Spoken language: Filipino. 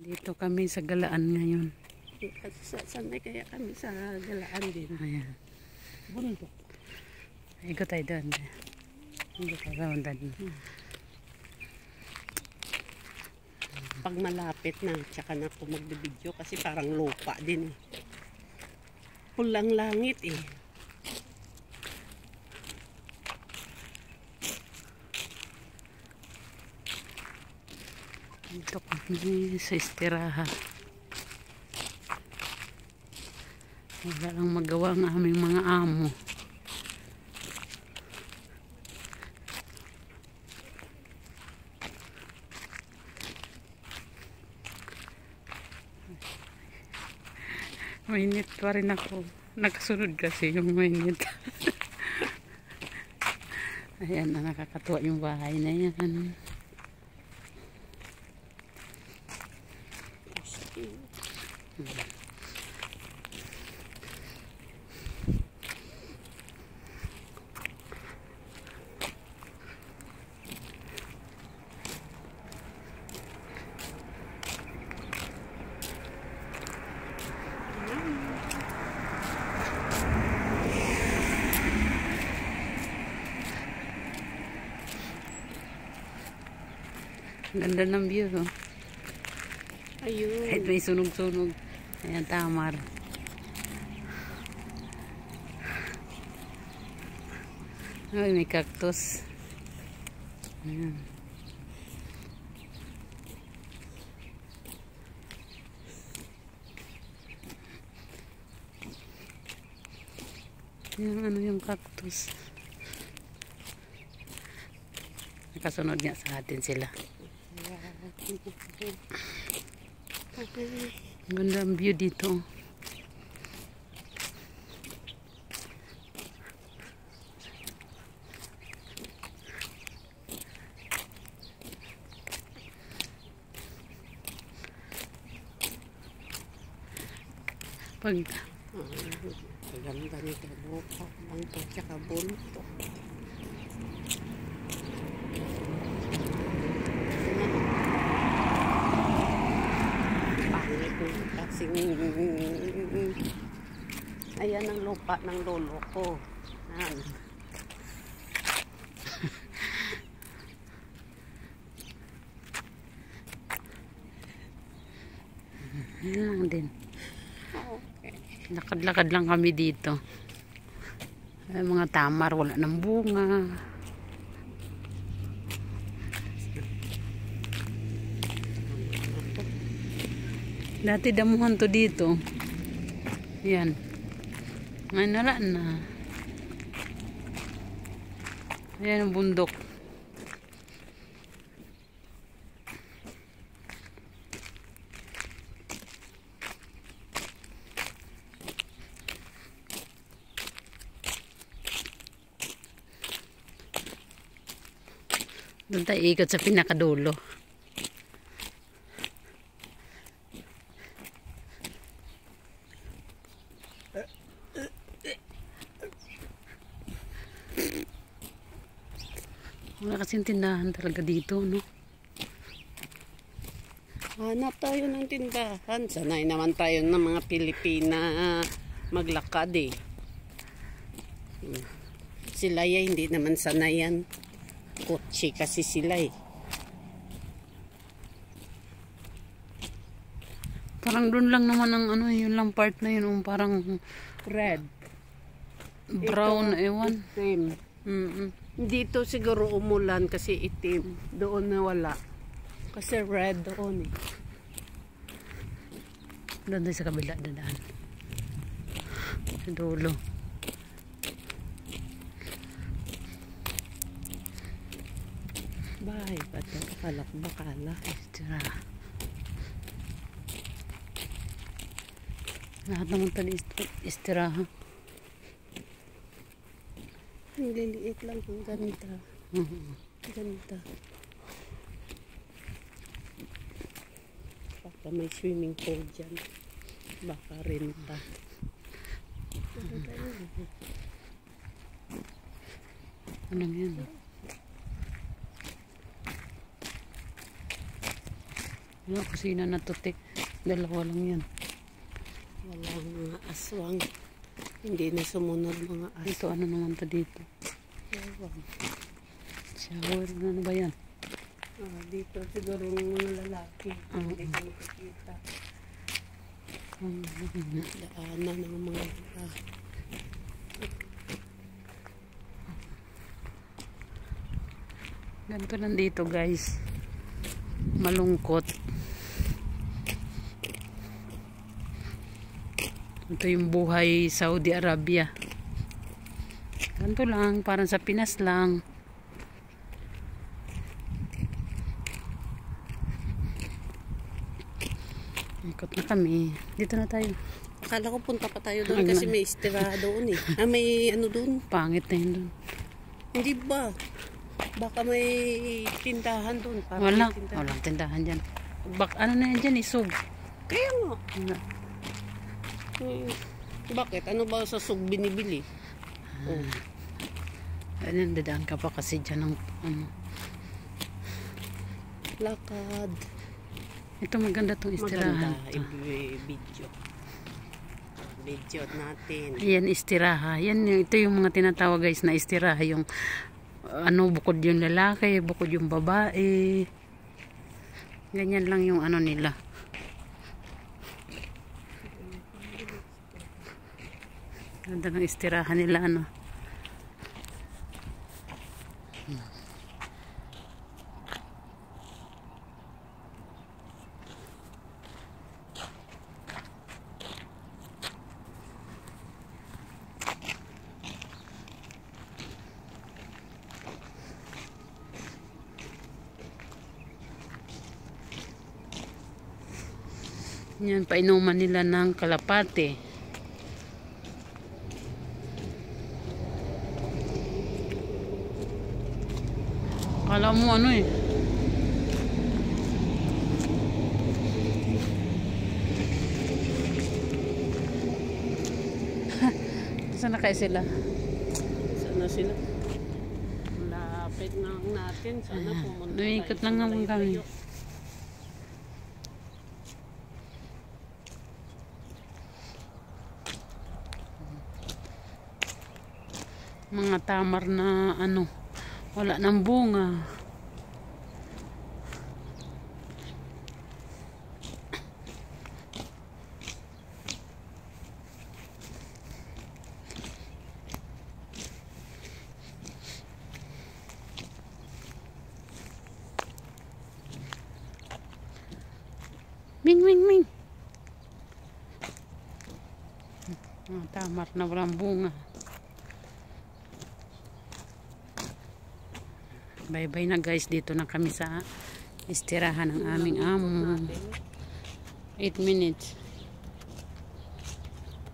Dito kami sa Galaan ngayon. Sanay kaya kami sa Galaan din. Ayan. Bundok. Ikot tayo doon. Ikot tayo doon. Pag malapit na, tsaka na ako magbibideo kasi parang lupa din eh. Pulang langit eh. Dito kami sa istiraha. Wala lang magawa ang aming mga amo. Mainit pa rin ako. Nakasunod kasi yung mainit. Ayan na, nakakatuwa yung bahay na yan. Ganda ng view, oh. Ayun. Kahit may sunog-sunog. Ayan, tamar. Ay, may cactus. Ayan. Yung ano yung cactus. Nakasunod nga sa atin sila. Ganda ang view dito. Pag ganda nito lupa lang to tsaka bunto. Ayan ang lupa ng lolo ko. Ayan lang din. Okay. Lakad-lakad lang kami dito. Ay, mga tamar, wala ng bunga. Dati damuhan to dito. Yan. Ngayon wala na. Ayan ang bundok. Doon tayo ikot sa pinakadulo. Wala kasing tindahan talaga dito, no? Hanap tayo ng tindahan. Sanay naman tayo ng mga Pilipina maglakad eh. Sila hindi naman sanayan. Kotse kasi sila eh. Parang doon lang naman ang ano, yun lang part na yun, parang Red. brown, Ito, ewan. Itim. Dito siguro umulan kasi itim. Doon na wala. Kasi red doon eh. Doon tayo sa kabila, dadaan. Sa dulo. Bahay pa ito. Bakala. Tira. Lahat naman tali istiraha. Ang liliit lang. Ang ganda. Ganda. Baka may swimming pool dyan. Baka renta. Anong yan? Wala, kusina na to, te. Dalawa lang yan. Walang mga aswang. Hindi na sumunod mga aswang. Ito, ano naman to dito? Shower, ano ba yan? Dito siguro ng mga lalaki. Hindi ko makikita. Daanan ng mga lalaki. Ganito lang dito, guys. Malungkot. Ito yung buhay Saudi Arabia. Ganito lang, parang sa Pinas lang. Ikot na kami. Dito na tayo. Akala ko punta pa tayo doon kasi may istiraha doon eh. May ano doon. Pangit na yun doon. Hindi ba? Baka may tindahan doon. Wala. Walang tindahan dyan. Ano na yan dyan? Isog. Kaya nga. Wala. Bakit? Ano ba sa sug binibili? Ayun, dadaan ka pa kasi dyan ng ano. Lakad. Ito maganda tong istirahan. Maganda. Video. Video natin. Ayan, istiraha. Yan, ito yung mga tinatawag guys na istiraha. Yung ano, bukod yung lalaki, bukod yung babae. Ganyan lang yung ano nila. Ganda ng istirahan nila, ano. Yan, painuman nila ng kalapate. Kala mo ano eh. Saan na kayo sila? Saan na sila? Malapit na natin. Sana pumunta tayo. Ikot lang naman kami. Mga tamar na ano, wala ng bunga. Ming, ming, ming. Mga tamar na walang bunga. Bye-bye na guys, dito na kami sa istirahan ng aming amo. 8 minutes.